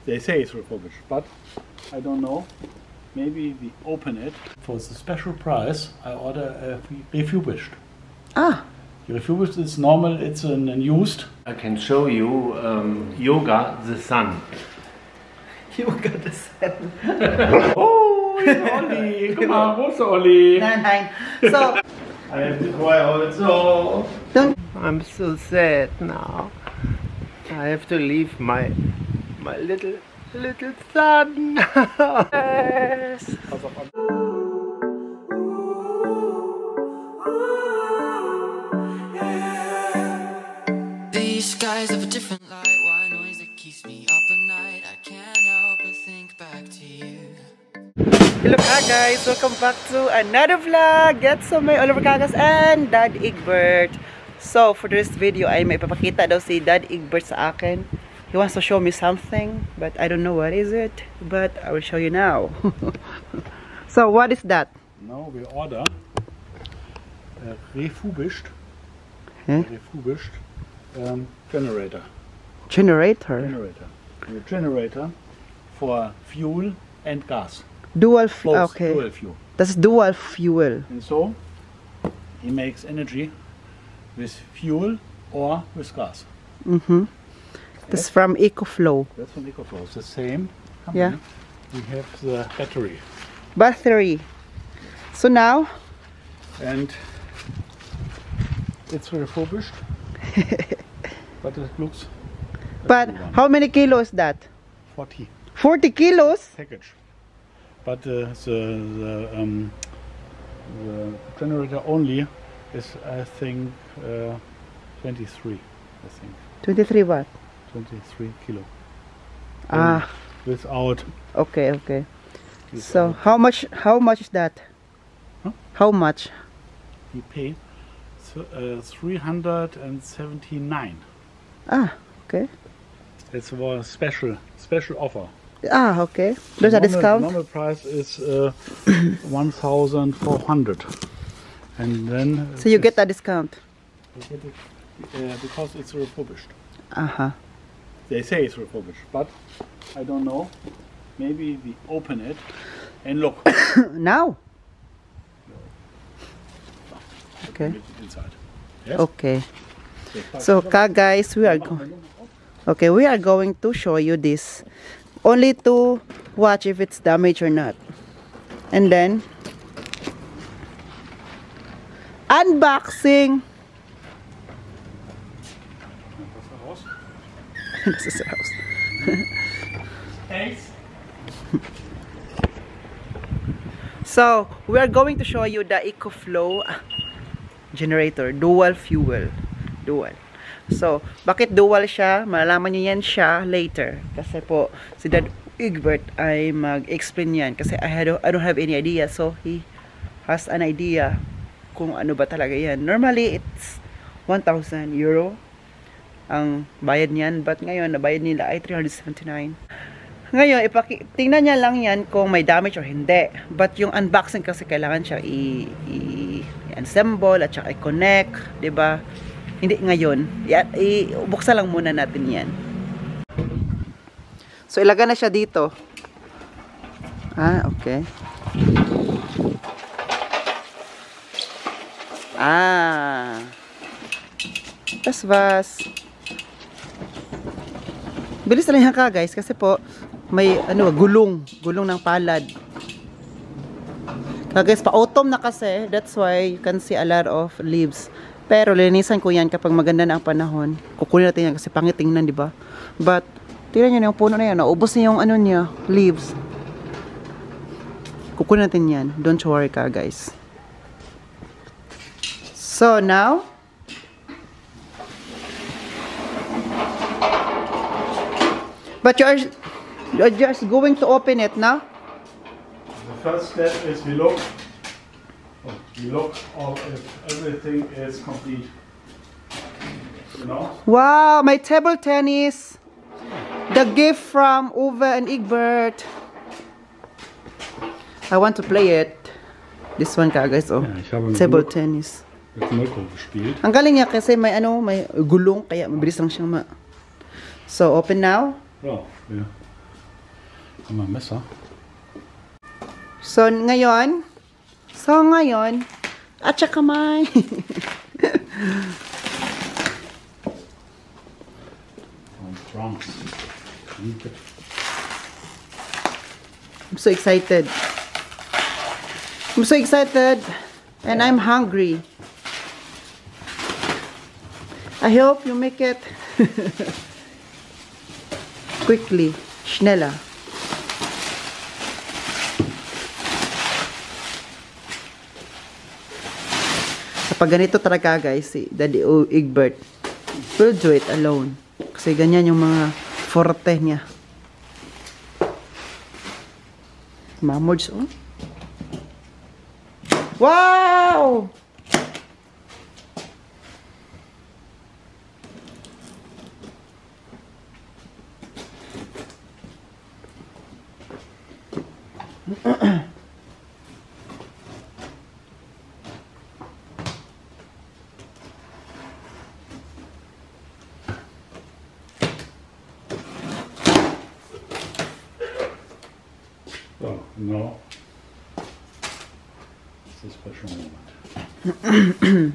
They say it's refurbished, but I don't know. Maybe we open it. For the special price, I order a refurbished. Ah. The refurbished is normal, it's an used. I can show you Yoga the Sun. Yoga the Sun. Oh, it's Olli! Come on, what's Olli? Nein. So, I have to cry also. don't. I'm so sad now. I have to leave my little son. Yes. These skies have a different light, white noise that keeps me up at night. I can't help but think back to you. Hello guys, welcome back to another vlog. That's so may Oliver Cagas and Dad Egbert. So for this video ay may papakita daw si Dad Egbert sa akin. He wants to show me something, but I don't know what is it, but I will show you now. So what is that? Now we order refurbished. Huh? Refurbished generator. Generator. A generator for fuel and gas. Dual fuel. Both Okay. dual fuel. That's dual fuel. And so he makes energy with fuel or with gas. That's from EcoFlow. That's from EcoFlow. It's the same company. Yeah. We have the battery. Battery. So now, And it's refurbished. But it looks but how many kilos is that? 40 40 kilos? package. But the generator only is, I think, 23. I think 23 what? 23 kilo. Ah, Without. okay. So how much is that? Huh? How much? We pay 379. Ah, okay. It's a special offer. Ah, okay. There's a discount? Normal price is 1,400, and then So you get a discount? you get it, because it's refurbished. Uh-huh. They say it's refurbished, but I don't know. Maybe we open it and look. Now? Okay. Inside. Yes? Okay. So guys, we are going to show you this. Only to watch if it's damaged or not. And then unboxing. This is the house. Thanks. So we are going to show you the EcoFlow generator, dual fuel. So, bakit dual siya? Malalaman niyo yan siya later. Kasi po, si Dad Egbert ay mag-explain yan. Kasi I don't have any idea. So, he has an idea kung ano ba talaga yan. Normally, it's 1,000 euro ang bayad niyan. But ngayon, nabayad nila ay 379. Ngayon, tingnan niya lang yan kung may damage or hindi. But yung unboxing kasi kailangan siya i-assemble at saka i-connect. Diba? Hindi ngayon. Buksan lang muna natin yan. So, ilagay na siya dito. Ah, okay. Ah. Vas. Bilis na lang ka guys. Kasi po, may gulong ng palad. Guys, pa-autumn na kasi. That's why you can see a lot of leaves. Pero linisan ko yan kapag maganda na ang panahon. Kukunin natin yan kasi pangit tingnan, di ba? But tingnan niyo yung puno na yan, naubos na yung niya, leaves. Kukunin natin yan. Don't worry ka, guys. So now, but you're just going to open it now? The first step is we look if everything is complete. You know? Wow, my table tennis. The gift from Uwe and Egbert. I want to play it. This one ka guys, oh. Ja, ich habe mit Table tennis. Mirko gespielt. Ang galing niya kasi may may gulong kaya mabilis lang siyang So, open now. Ja, wir Haben wir ein Messer? So, ngayon, atsa kamay. Drums. I'm so excited. I'm so excited. And I'm hungry. I hope you make it quickly. Schneller. Kapag ganito talaga guys, si Daddy Egbert will do it alone. Kasi ganyan yung mga forte niya. Mamods, oh. Wow! So, no. It's a special moment.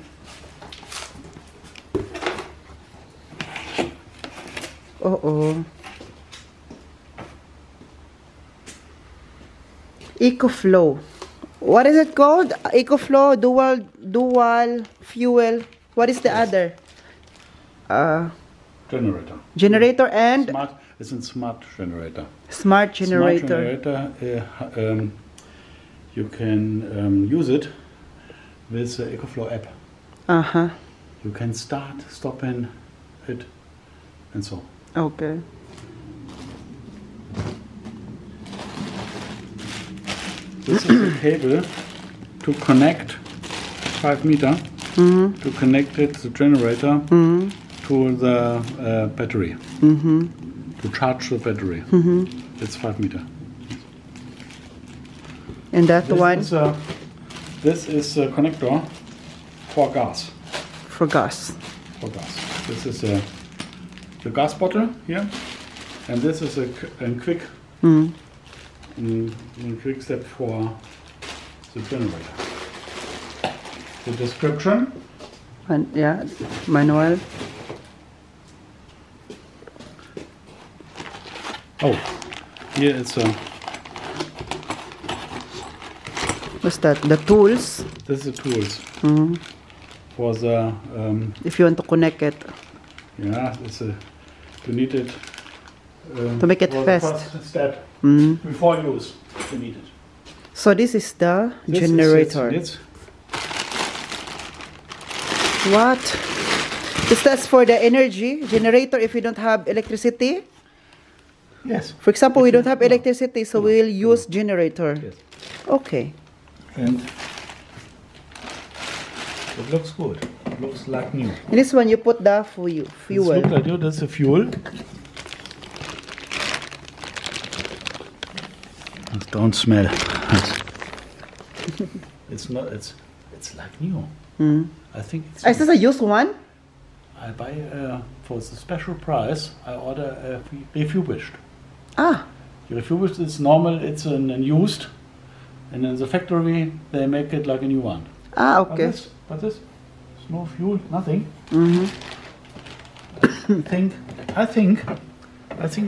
Oo. EcoFlow. What is it called? EcoFlow, dual fuel. What is the other? Generator. Generator and Smart. It's a smart generator. smart generator. Smart generator. You can use it with the EcoFlow app. Uh-huh. You can start, stop it, and so. Okay. This is the cable to connect 5 meter to connect it, the generator to the battery to charge the battery. It's 5 meter. And that one This is a connector for gas. for gas. For gas. This is the gas bottle here, and this is a quick quick step for the generator. The description. And yeah, manual. Oh, here it's What's that? The tools. this is the tools for the If you want to connect it. yeah. It's a you need it To make it for fast. The first step before use. You need it. So this is the This generator. Is What? Is that for the energy generator if we don't have electricity? yes. For example, we don't have electricity, so we'll use generator. Yes. Okay. And it looks good. It looks like new. And this one you put the This fuel. look like you. That's the fuel. Don't smell. It's not. It's like new. I think it's. Is this a used one? I buy for the special price. I order a refurbished. Ah, The refurbished is normal. It's an used, and in the factory they make it like a new one. okay. But this, it's no fuel, nothing. I think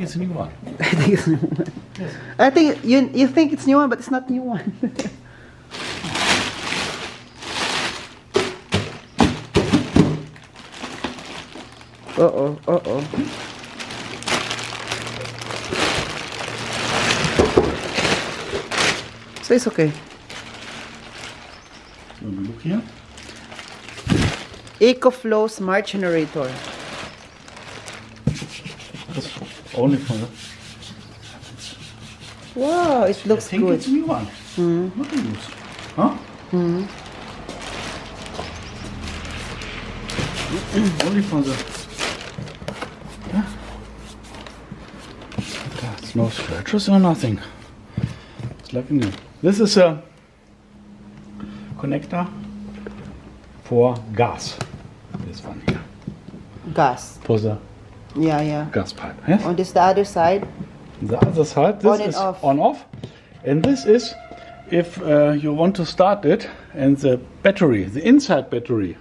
it's a new one. I think it's new one. Yes. I think you think it's new one, but it's not new one. Uh-oh. So it's okay. So look here. EcoFlow Smart Generator. That's only for the. Wow, it looks I think good. it's a new one. Not a used. Huh? Only for the. There's no scratches or nothing. It's like new. This is a connector for gas. This one here. Gas. For the Yeah. gas pipe. Yes? On this the other side. The other side, this On and is off. on off, and this is if you want to start it, and the battery, the inside battery,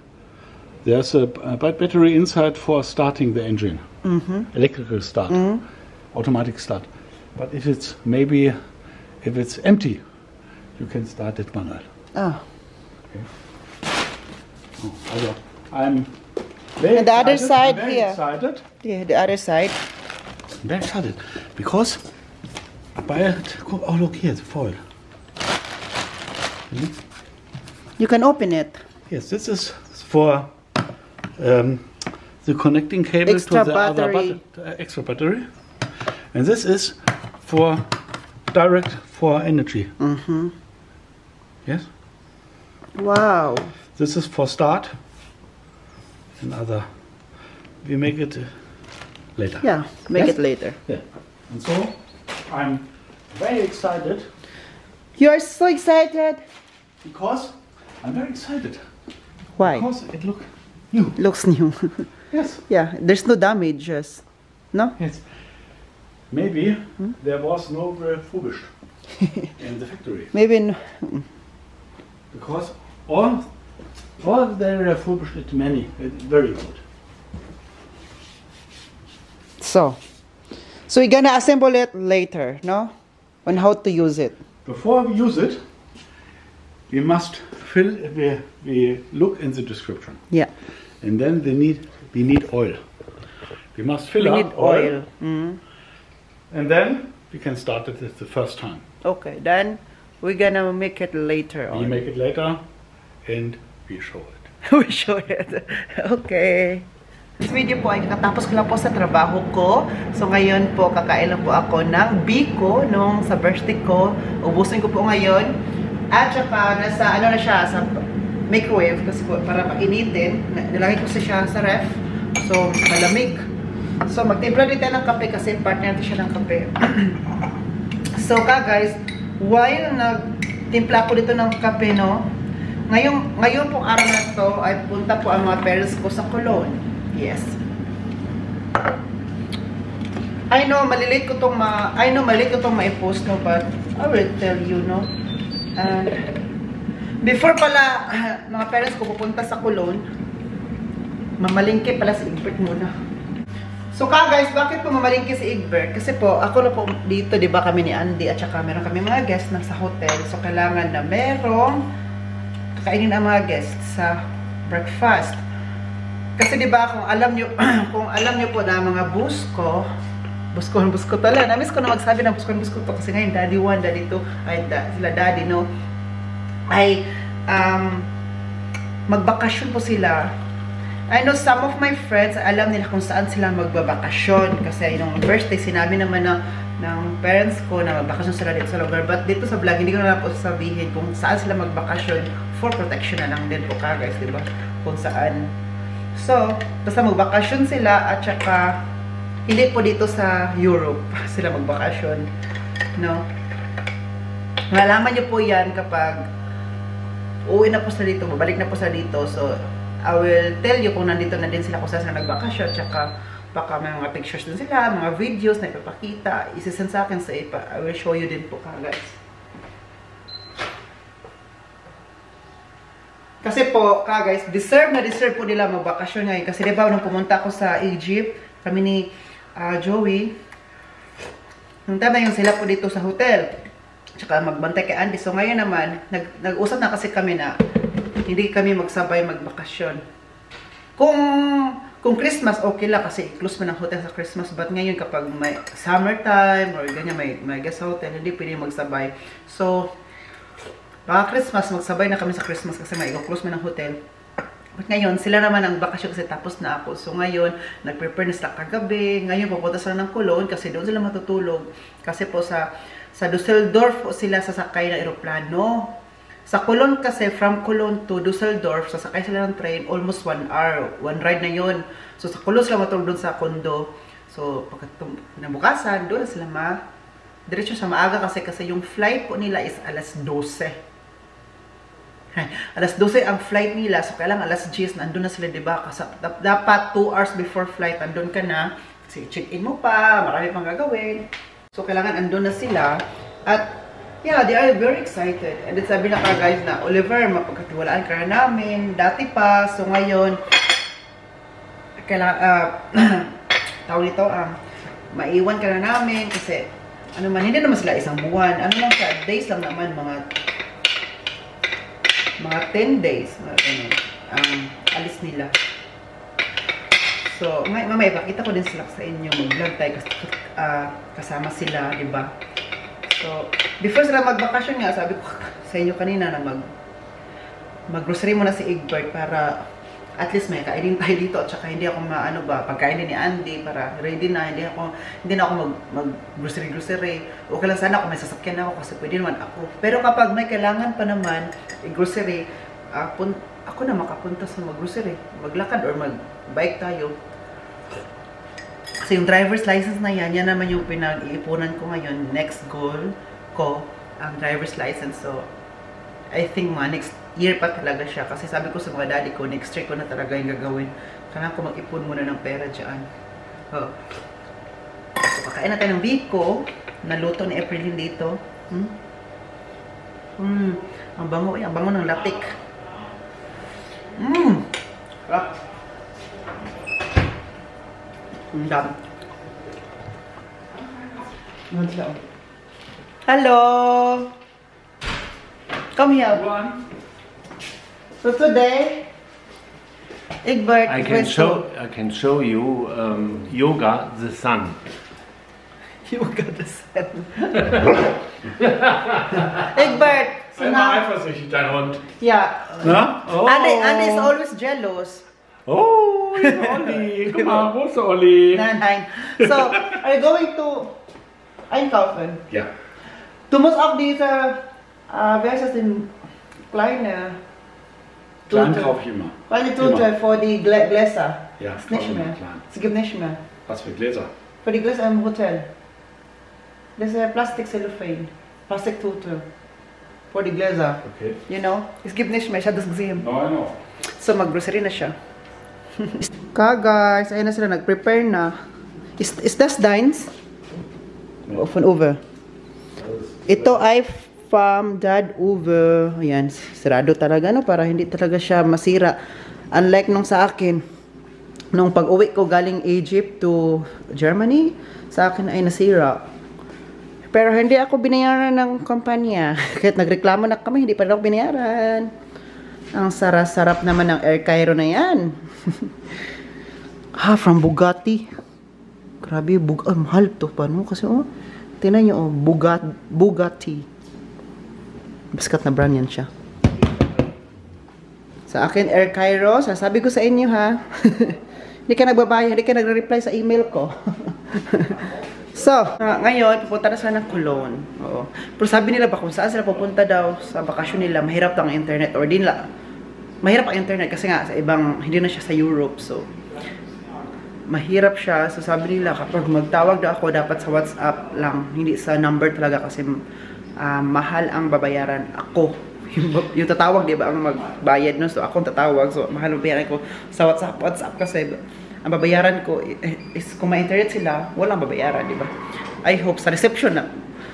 there's a battery inside for starting the engine, electrical start, automatic start. But if it's empty, you can start it manual. Oh. Also, I'm very And the other excited. side I'm very here. excited. Yeah, the other side. I'm very excited because oh look here, the foil. You can open it. Yes, this is for the connecting cable Extra to the other battery. extra battery, and this is for direct for energy. Yes, Wow. this is for start. And other, we make it later. Yeah, make Yes? it later. Yeah. And so I'm very excited You are so excited. because I'm very excited Why? because it look new. Looks new. Yes. Yeah, there's no damages. No? Yes. Maybe there was no refurbished in the factory Maybe because all they refurbished it many very good. so we're gonna assemble it later, no? On how to use it. Before we use it, we must we look in the description, Yeah. and then we need oil. We must fill We up need oil. and then we can start it the first time. Okay, then we're gonna make it later We on. make it later, and we show it. We show it. Okay. This video po ay kakatapos ko lang po sa trabaho ko. So ngayon po, kakain lang po ako ng biko nung sa birthday ko. Ubusin ko po ngayon. At saka nasa, ano na siya, sa microwave kasi po, para painitin. Nilagay ko siya sa ref. So, malamig. So, magtimpla din tayo ng kape kasi partner natin siya ng kape. So, guys, while nagtimpla ko dito ng kape, no, ngayon pong araw na to ay punta po ang mga parents ko sa Colon. Yes. I know malilate ko tong ma-post, no, but I will tell you, no. And before pala mga parents ko pupunta sa Colon, mamalingke pala si Egbert muna. So guys, bakit po mamalingke si Egbert? Kasi po, ako na po dito, di ba, kami ni Andy at saka meron kami mga guests na sa hotel. So kailangan na merong kakainin ang mga guests sa breakfast. Kasi di ba, kung alam nyo po na mga busko talaga. Namiss ko na magsabi ng busko to kasi ngayon daddy 1, daddy 2, sila daddy, no, ay magbakasyon po sila. I know some of my friends, alam nila kung saan sila magbabakasyon kasi yung birthday, sinabi naman ng parents ko na magbakasyon sila dito sa lugar. But dito sa vlog, hindi ko na po sabihin kung saan sila magbakasyon, for protection na lang din po guys, diba? Kung saan. So, basta magbakasyon sila at saka hindi po dito sa Europe sila magbakasyon, no? Malaman nyo po yan kapag uwi na po sila dito, babalik na po sila dito. So, I will tell you kung nandito na din sila kung saan sila nagbakasyon, tsaka baka may mga pictures din sila, mga videos na ipapakita, isisend sa akin sa ipa. I will show you din po guys. Kasi po, guys, deserve po nila magbakasyon ngayon. Kasi diba, nung pumunta ako sa Egypt, kami ni Joey, nung tama yung sila po dito sa hotel, tsaka magbantay kay Andy. So ngayon naman, nag-usap na kasi kami na hindi kami magsabay magbakasyon. Kung Christmas, okay lang kasi close mo ng hotel sa Christmas. But ngayon kapag may summertime or ganyan, may guest hotel, hindi pwede magsabay. So, baka Christmas, magsabay na kami sa Christmas kasi may close mo ng hotel. But ngayon, sila naman ang bakasyon kasi tapos na ako. So ngayon, nag-prepare na sila kagabi. Ngayon, pupunta sila ng Cologne kasi doon sila matutulog. Kasi po sa Düsseldorf po sila sasakay ng aeroplano. Sa Cologne kasi, from Cologne to Düsseldorf, sasakay sila ng train, almost 1 hour. 1 ride na yun. So sa Cologne sila matulog doon sa condo. So pagkat nabukasan, doon sila diretso sa maaga kasi yung flight po nila is alas 12. Alas 12 ang flight nila. So kailangan alas 10, nandun na sila, diba? Kasi dapat 2 hours before flight, nandun ka na. Kasi check-in mo pa, marami pang gagawin. So, kailangan andun na sila. At, yeah, they are very excited. And then sabi na ka guys na, Oliver, mapagkatiwalaan ka na namin. Dati pa, so ngayon, kailangan, tawag nito, maiwan ka na namin kasi, ano man, hindi naman sila isang buwan. Ano lang siya, days lang naman, mga 10 days, alis nila. So, mamaya, pakita ko din sila sa inyo, mag-vlog tayo, kasama sila, diba? So, before sila magbakasyon nga, sabi ko sa inyo kanina na mag-grocery muna si Egbert para at least may kainin tayo dito at saka hindi ako pagkainin ni Andy para ready na, hindi na ako mag-grocery. Okay lang sana kung may sasakyan ako kasi pwede naman ako. Pero kapag may kailangan pa naman grocery, ako na makapunta sa mag-grocery, maglakad or mag-bike tayo. Kasi yung driver's license na yan naman yung pinag-iipunan ko ngayon. Next goal ko, ang driver's license. So, I think next year pa talaga siya. Kasi sabi ko sa mga daddy ko, next year ko na talaga yung gagawin. Kailangan ko mag-ipon muna ng pera dyan. So, pakain na tayo ng biko. Naluto ni Aprilin dito. Ang bango ng latik. Sarap. Ang dami. Hello! Come here. So today, Egbert, I can show you Yoga the Sun. Yoga the Sun. Egbert, so now, eifersüchtig, dein Hund. yeah. Na? Oh. Andy is always jealous. Oh, ist Olli. Guck mal, wo ist der Olli? Nein. So, are you going to einkaufen? Ja. Du musst auch diese, wie heißt das denn, kleine Klein kaufe ich immer. Kleine Tüte für die Gläser. Ja, Ist nicht mehr. klein. Es gibt nicht mehr. Was für Gläser? Für die Gläser im Hotel. Das ist Plastik-Cellophane. Plastiktüte. Für die Gläser. Okay. You know? Es gibt nicht mehr. Ich habe das gesehen. No, I know. So, mag-grocery na siya. Guys, ayun na sila. Nag-prepare na. Is das deins? Ja. Von Uwe. Ito ay from Dad Uwe. Ayan, sarado talaga, no? Para hindi talaga siya masira. Unlike nung sa akin, nung pag-uwi ko galing Egypt to Germany, sa akin ay nasira. Pero hindi ako binayaran ng kumpanya. Kahit nagreklamo na kami, hindi pa rin ako binayaran. Ang sarap naman ng Air Cairo na yan. From Bugatti. Grabe, mahal to pa, no? Kasi, tinan nyo, Bugatti. Baskat na brand yan siya. Sa akin, Air Cairo. Sasabi ko sa inyo, ha? Hindi ka nagbabayad, hindi ka nagre-reply sa email ko. So, ngayon, pupunta na sila ng Cologne. Oo. Pero sabi nila ba kung saan sila pupunta daw sa bakasyon nila, mahirap ang internet. Or di nila, mahirap ang internet kasi nga sa ibang, hindi na siya sa Europe. So, mahirap siya. So, sabi nila, kapag magtawag daw ako, dapat sa WhatsApp lang. Hindi sa number talaga kasi mahal ang babayaran. Ako. Yung tatawag, di ba, ang magbayad no? So, akong tatawag. So, mahal ang babayaran ko sa WhatsApp kasi ang babayaran ko is kung ma-internet sila, walang babayaran, di ba? I hope sa reception na.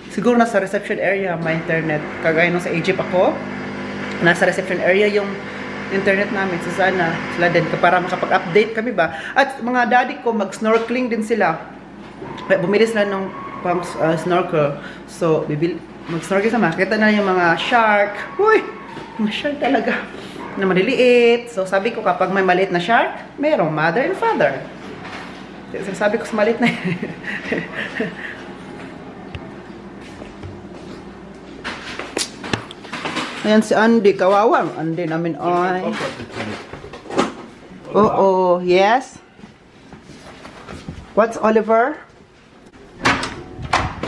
Siguro nasa reception area may internet. Kagaya nung sa Egypt ako, nasa reception area yung internet namin. So sana sila din para makapag-update kami ba. At mga daddy ko, mag-snorkeling din sila. Bumili sila ng pang snorkel. So, mag-snorkel sa makita na yung mga shark. Uy, mga shark talaga. Na maliliit. So, sabi ko kapag may maliit na shark, mayroong mother and father. So, sabi ko sa maliit na ayan si Andy, kawawang Andy namin ay. Oo, yes. What's Oliver?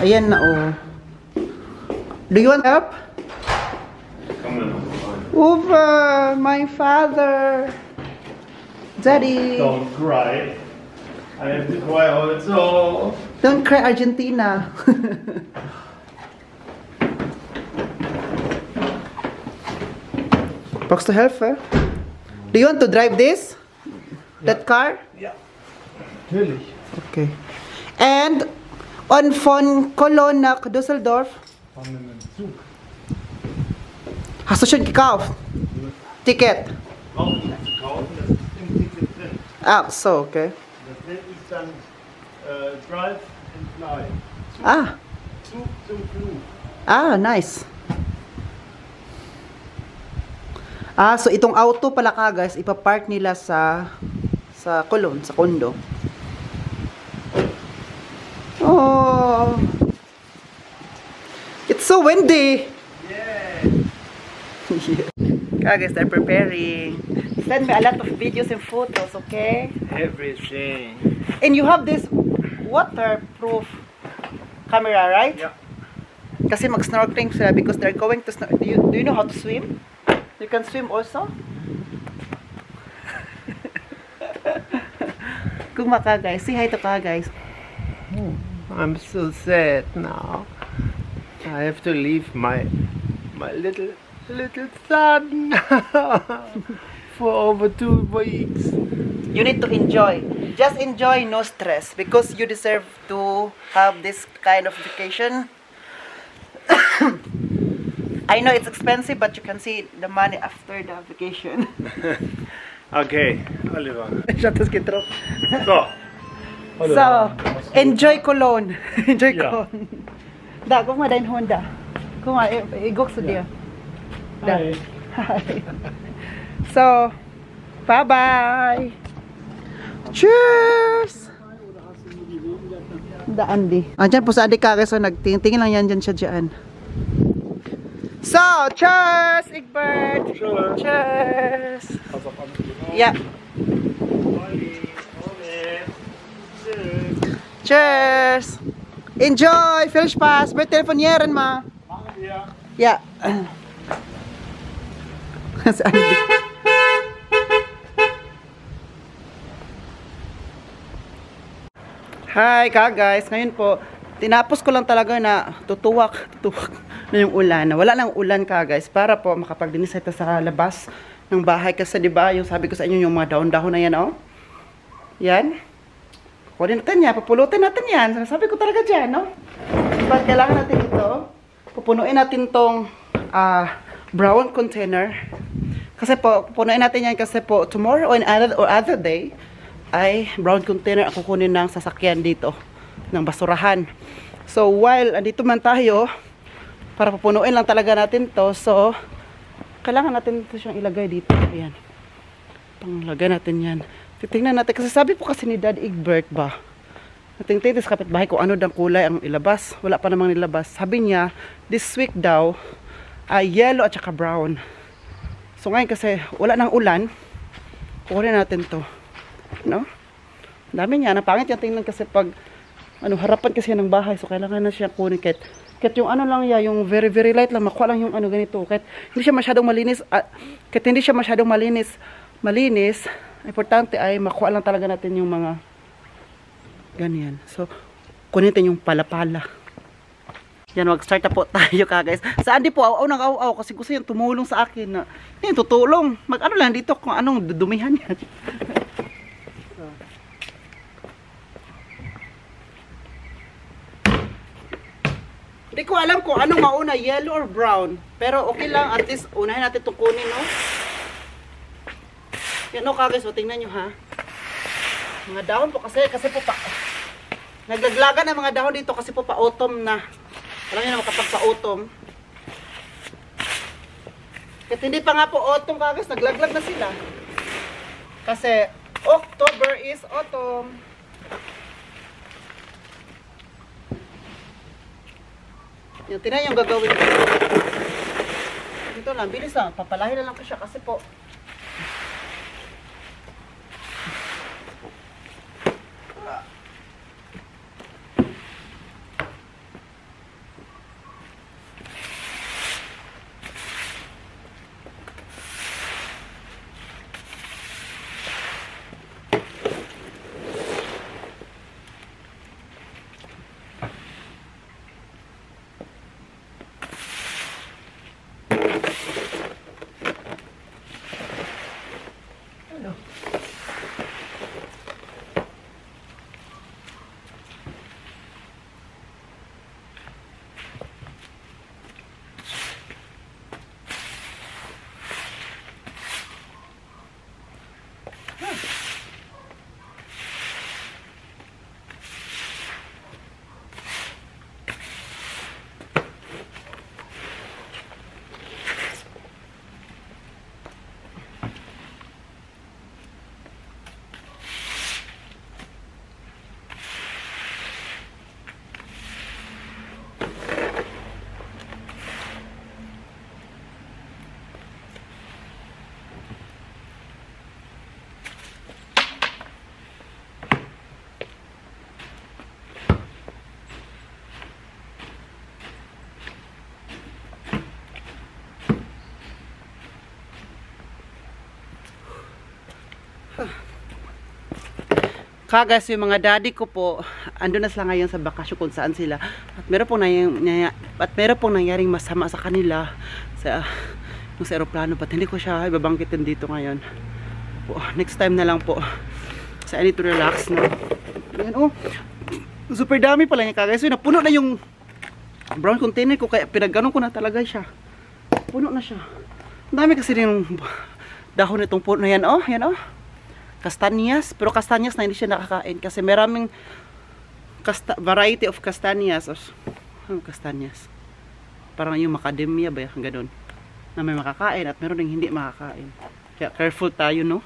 Ayan na Do you want help? Uwe, my father. Daddy. Don't cry. I have to cry also. Don't cry, Argentina. Box to help, eh? Do you want to drive this? That car? Ja. Natürlich. Okay. And Und von Cologne nach Düsseldorf? Von einem Zug. Hast du schon gekauft? Ticket? Braucht nicht zu kaufen, das ist im Ticket drin. Ah, so, okay. Das nennt sich dann Drive and Fly. Ah, Zug zum Flug. ah, nice. Ah, so itong auto pala ka guys, ipapark nila sa Cologne, sa condo. Oh. It's so windy. Yeah. Yeah. Guys, they're preparing. Send me a lot of videos and photos, okay? Everything. And you have this waterproof camera, right? Yeah. Kasi mag-snorkeling sila because they're going to do you know how to swim? You can swim also? Kung maka guys, say hi to ka guys. I'm so sad now. I have to leave my little son for over 2 weeks. You need to enjoy. Just enjoy, no stress, because you deserve to have this kind of vacation. I know it's expensive, but you can see the money after the vacation. Okay, Oliver. Shatas kitro. So, So, enjoy Cologne. Enjoy Ja. Cologne. Da, guck mal dein Hund da. Guck mal, ich guck zu dir. Da. Hi. Hi. So, bye-bye. Cheers! Da, Andy. Andyan po sa Andy Kake, so nagtingin lang yan dyan siya dyan. So, cheers, Egbert! Cheers. Cheers! Pass auf Anfang. Yeah. Cheers! Enjoy! Viel Spaß! Bei telefonieren, ma! Machen wir. Yeah. Si Andy. Hi, guys. Ngayon po, tinapos ko lang talaga na tutuwak na yung ulan. Wala lang ulan guys, para po makapagdinis ito sa labas ng bahay. Kasi diba, yung sabi ko sa inyo, yung mga dahon-dahon na yan, oh. Yan. Kunin natin yan, papulutin natin yan. Sabi ko talaga dyan, no? Diba, kailangan natin ito. Pupunuin natin tong brown container. Kasi po, pupunuin natin yan kasi po, tomorrow or other day, ay brown container ang kukunin ng sasakyan dito ng basurahan. So while andito man tayo para pupunuin lang talaga natin to, so kailangan natin ito siyang ilagay dito. Ayan, panglagay natin yan. Titingnan natin kasi sabi po kasi ni Dad Egbert ba, natingin sa kapitbahay kung ano dang kulay ang ilabas. Wala pa namang nilabas. Sabi niya this week daw ay yellow at saka brown. So ngayon kasi wala nang ulan, kukunin natin to, no? Dami niya, napangit yung tingnan kasi pag harapan kasi ng bahay, so kailangan na siya kunin kahit yung ano lang ya, yung very very light lang, makuha lang yung ano ganito, kahit hindi siya masyadong malinis, kahit hindi siya masyadong malinis, importante ay makuha lang talaga natin yung mga ganyan. So kunin natin yung palapala. Yan, mag-start na po tayo guys. Sa Andy po, aw nang aw kasi gusto yung tumulong sa akin na, yan, tutulong. Mag-ano lang dito kung anong dudumihan yan. Hindi ko alam kung anong mauna, yellow or brown. Pero okay lang, at least unahin natin itong kunin, no? Yan, no, guys, so tingnan nyo, ha? Mga dahon po kasi po pa, naglaglagan ng mga dahon dito kasi po pa autumn na. Alam nyo na makapagpa-autumn. Kahit hindi pa nga po autumn, guys, naglaglag na sila. Kasi October is autumn. Yung tinan yung gagawin ko. Dito lang, bilis lang. Papalahin na lang ko siya kasi po Kagas, yung mga daddy ko po, ando na sila ngayon sa bakasyon kung saan sila. At meron pong nangyaring masama sa kanila sa aeroplano. But hindi ko siya ibabangkitin dito ngayon. Po, next time na lang po. So I need to relax na. Ayan, oh. Super dami pala niya kagaya. So napuno na yung brown container ko. Kaya pinagganon ko na talaga siya. Puno na siya. Ang dami kasi yung dahon nitong puno na yan. Oh, yan oh. Kastanyas, pero kastanyas na hindi siya nakakain kasi maraming variety of kastanyas or kastanyas. Parang yung macadamia ba, ganun. Na may makakain at meron ding hindi makakain. Kaya careful tayo, no?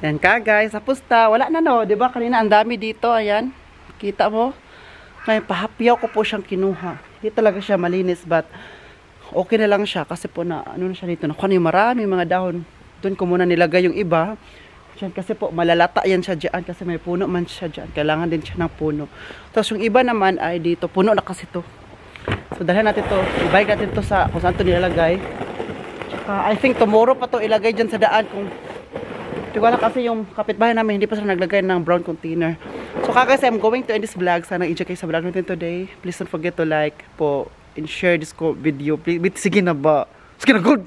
Yan ka guys, tapos wala na no, 'di ba? Kanina ang dami dito, ayan. Kita mo? Ngayon pahapyaw ko po siyang kinuha. Hindi talaga siya malinis but okay na lang siya kasi po na ano na siya dito. Nakuha na yung marami mga dahon. Doon ko muna nilagay yung iba. Diyan kasi po malalata yan siya diyan kasi may puno man siya diyan. Kailangan din siya ng puno. Tapos yung iba naman ay dito, puno na kasi to. So dalhin natin to, ibalik natin to sa kung saan to nilalagay. I think tomorrow pa to ilagay diyan sa daan kung wala kasi yung kapitbahay namin hindi pa sila naglagay ng brown container. So guys, I'm going to end this vlog. Sana enjoy kayo sa vlog natin today. Please don't forget to like po and share this video. Please, sige na ba? Sige na, good!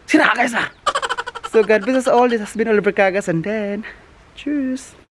Sige na guys ah! So God bless us all. This has been Oliver Cagas and then, cheers!